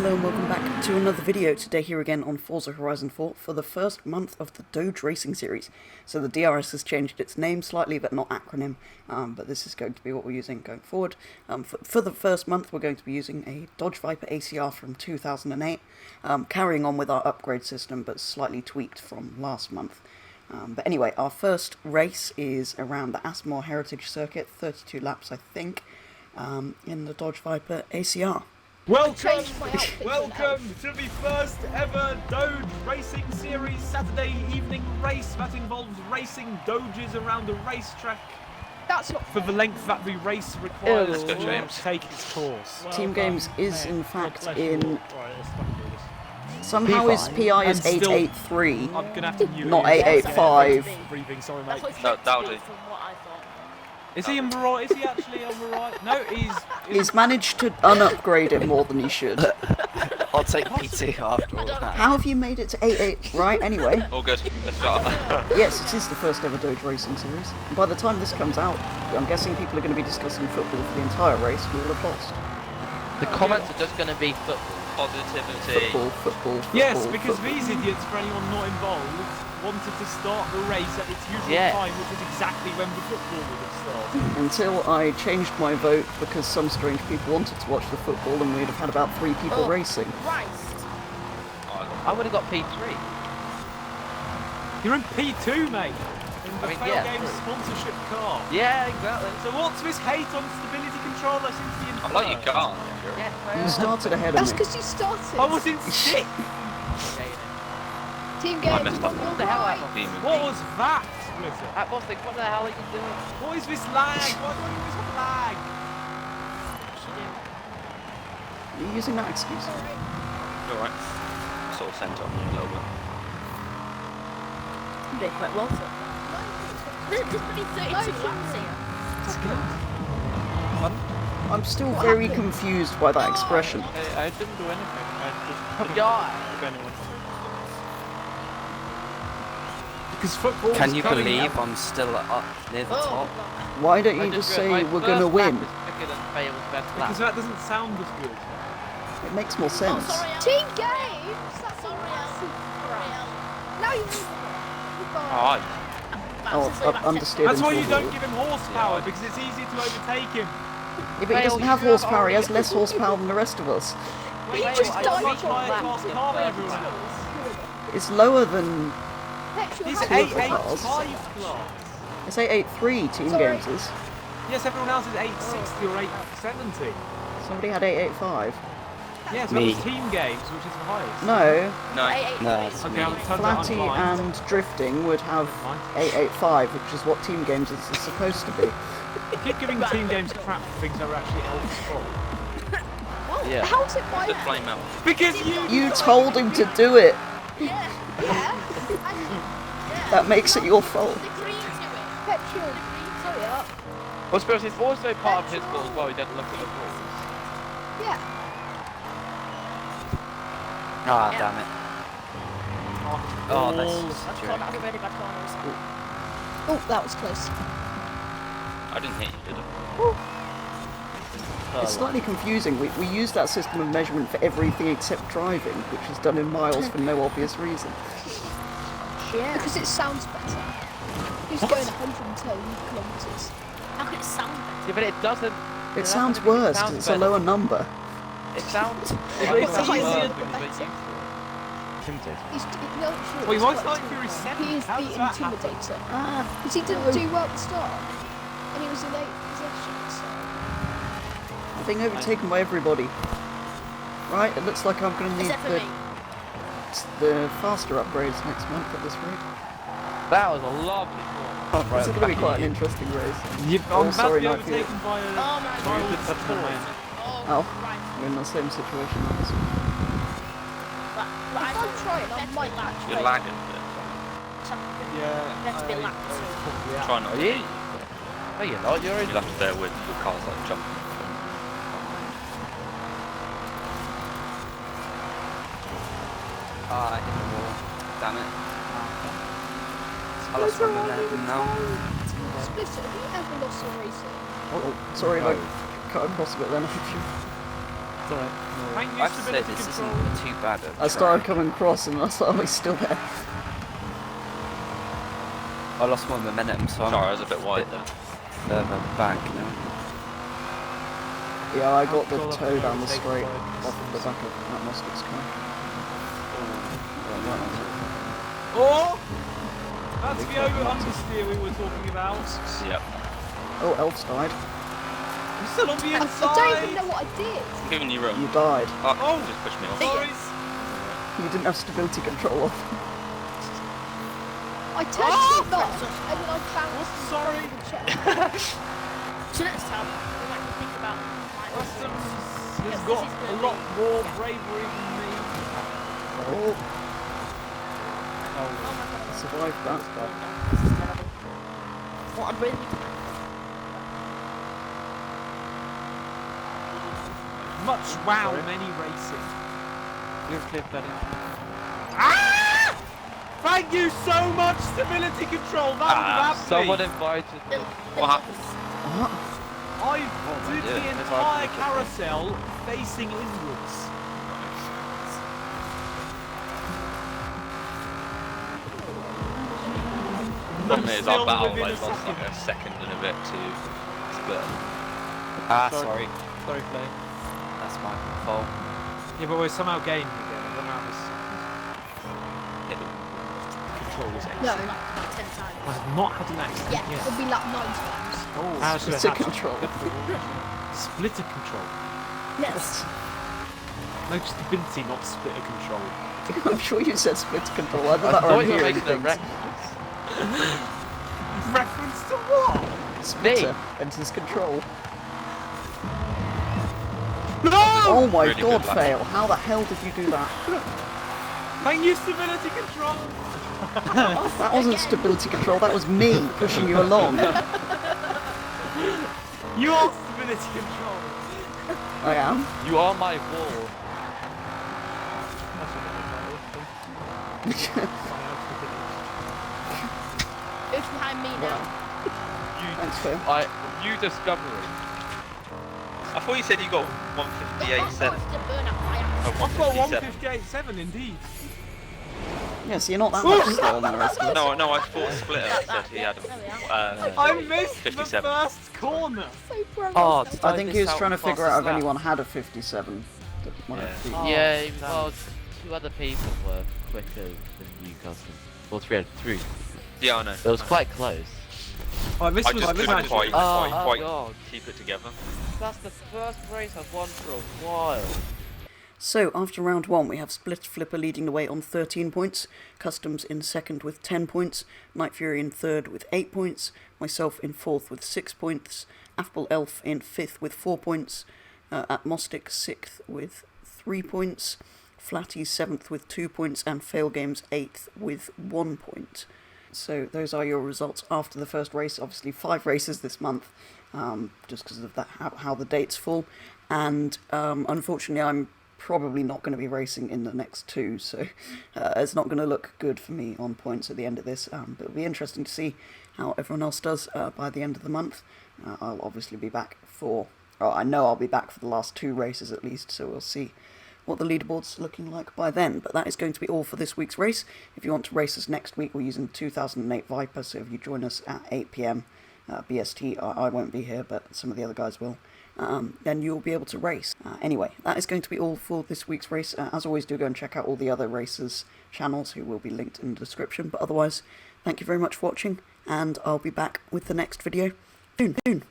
Hello and welcome back to another video. Today here again on Forza Horizon 4 for the first month of the Doge racing series. So the DRS has changed its name slightly, but not acronym, but this is going to be what we're using going forward. For the first month we're going to be using a Dodge Viper ACR from 2008, carrying on with our upgrade system but slightly tweaked from last month. But anyway, our first race is around the Astmoor Heritage Circuit, 32 laps I think, in the Dodge Viper ACR. Welcome to the first ever Doge Racing Series Saturday evening race that involves racing Doges around a racetrack. That's not for the length that the race requires Let's go, James. to take its course. Team Games is in fact in... Somehow his PI is 883, I'm gonna have to mute not you. 885. Breathing, sorry mate. No, Doge. Is he on the right? Is he actually on the right? No, He's managed to unupgrade it more than he should. I'll take PT after all that. How have you made it to 88? Right, anyway. All good. Let's start. Yes, it is the first ever Doge racing series. And by the time this comes out, I'm guessing people are going to be discussing football for the entire race. We will have lost. The comments are just going to be football. Positivity. Football. yes, because these idiots, for anyone not involved, wanted to start the race at its usual time, which is exactly when the football would have started. Until I changed my vote because some strange people wanted to watch the football and we'd have had about 3 people racing. Christ. I would have got P3. You're in P2, mate. In the Games sponsorship car. Yeah, exactly. So what's this hate on stability control that seems to be in I like your car. You started ahead of That's me. because you started. I was in 6th. Team I Games. messed up. What the hell What was that, Splitter? What the hell are you doing? What is this lag? Why do you always have lag? Are you using that excuse? Alright. Sort of sent on you a little bit. You did quite well so far. There's only 32 laps here. That's good. I'm still very confused by that expression. I didn't do anything. I just Die. anyone. Because football. Can you believe I'm still up near the top? Why don't you just say we're gonna win? Because that doesn't sound as good. It makes more sense. Team Games. That's a massive crap. Now you. Alright. Oh, understood. That's why you don't give him horsepower, because it's easy to overtake him. Yeah, but he doesn't have horsepower, he has less horsepower than the rest of us. He just died much from higher class car than everyone else. It's lower than... He's Two of the 885 cars. class. It's 883 Team Games is. Yes, everyone else is 860 or 870. Somebody had 885. Yes, that was Team Games, which is the highest. No, No. Okay, I'll turn that Flatty on. and Drifting would have 885, which is what Team Games is supposed to be. You keep giving Team Games crap for things that are actually Elf's fault. Yeah. How's it my The flame out. Because You told him to do it! Yeah. That makes it your fault. Petrol. Sorry up. Well, suppose it's also part of his fault as well. He didn't look at the rules. Yeah. Ah, damn it. Oh, that's Oh, that was close. I didn't hit you, did I? It's slightly confusing. We use that system of measurement for everything except driving, which is done in miles for no obvious reason. Yeah. Because it sounds better. He's going 110 kilometers. How can it sound better? Yeah, but it doesn't. It sounds worse because it's a lower number. It sounds. It's sounds easier, worse but because better. it's used to it. He's no, sure. Well, it's why not. start Fury 7? He is How the does that happen? intimidator. Ah, Because he didn't do well at the start. And he was in 8th position, so. I'm being overtaken by everybody. Right, it looks like I'm going to need Except for me. the faster upgrades next month at this rate. That was a lovely ball. This is going to be quite an interesting race. I'm about to sorry, be no, overtaken by a child toy. Oh, we're in the same situation on this one. If I'm trying, I might actually. You're lagging a bit. Yeah. Let's be lapped. Try not to. you? No, you're not. You'll have to bear with your cars like jumping. Ah, I hit the wall. Damn it. I lost one momentum now. Splitter, have you ever lost a race? Oh, sorry if I cut across a bit then. alright. Thank I you, have to say, stability this control. isn't too bad. I started coming across and I was like, oh, he's still there. I lost my momentum, so I'm Sorry, I was a bit wide there. further back now. Yeah, I got the Control toe of down the the straight road. off the back of that Muskete's car. Oh! That's the understeer we were talking about. Yep. Oh, Elf's died. I'm still on the I inside. don't even know what I did. I'm giving you room. You died. Oh, just push me off. Sorry. You didn't have stability control off. I turned too fast and then I bounced. Sorry. So next time, we might think about like Customs Yes, has this got is a gonna lot be- more yeah. bravery than me. Oh, Oh my god, survived that. this is terrible. What I'm really Much wow, Sorry. many racing. You're clear, buddy. Ah! Thank you so much, stability control. That was Someone me. invited me. What happened? What? I my did God. the It's entire hard to carousel facing inwards. Problem is, our Still battle within like a lost second. like a second and a bit to split. Ah, Sorry. sorry. Sorry, Clay. That's my fault. Yeah, but we're somehow gaining again. I don't know how this control is No. excellent. like 10 times. I have not had an accident Yeah, yet. it'll be like 9 times. Oh, How should I Splitter have control. splitter control. Yes. No, stability, not splitter control. I'm sure you said split control. I I thought thought you were hearing making a things. reference. Reference to what? Splitter enters control. No! Oh my Really god, good luck. fail. How the hell did you do that? Thank you, stability control. That wasn't stability control, that was me pushing you along. You are stability control. I am. You are my wall. Who's behind me now? Thanks, Phil. You discovery. I thought you said you got Oh, 158.7. it's the burnout fire. Oh, I've got 157. 158.7 indeed. Yeah, so you're not that much slower than the rest of us. No, I thought Splitter said he had There we I missed the 57. first corner. So proud Oh, of myself. I think he was missed out trying to fastest figure out if lap. anyone had a 57. That might Yeah. be- Oh, Yeah, damn. well, 2 other people were quicker than you, Custom. Well, 3. Yeah, I know. It was quite close. Oh, this I was just this couldn't actually. quite God. keep it together. That's the first race I've won for a while. So, after round 1, we have Split Flipper leading the way on 13 points, Customs in second with 10 points, Night Fury in third with 8 points, myself in fourth with 6 points, Affable Elf in fifth with 4 points, Atmostic 6th with 3 points, Flatty 7th with 2 points, and Fail Games 8th with 1 point. So those are your results after the first race. Obviously 5 races this month, just because of that how the dates fall, and unfortunately I'm probably not going to be racing in the next 2, so it's not going to look good for me on points at the end of this, but it'll be interesting to see how everyone else does by the end of the month. I'll obviously be back I know I'll be back for the last 2 races at least, so we'll see what the leaderboard's looking like by then. But that is going to be all for this week's race. If you want to race us next week, we're using 2008 Viper, so if you join us at 8 PM BST, I won't be here, but some of the other guys will, then you'll be able to race. Anyway, that is going to be all for this week's race. As always, do go and check out all the other racers' channels, who will be linked in the description. But otherwise, thank you very much for watching, and I'll be back with the next video soon.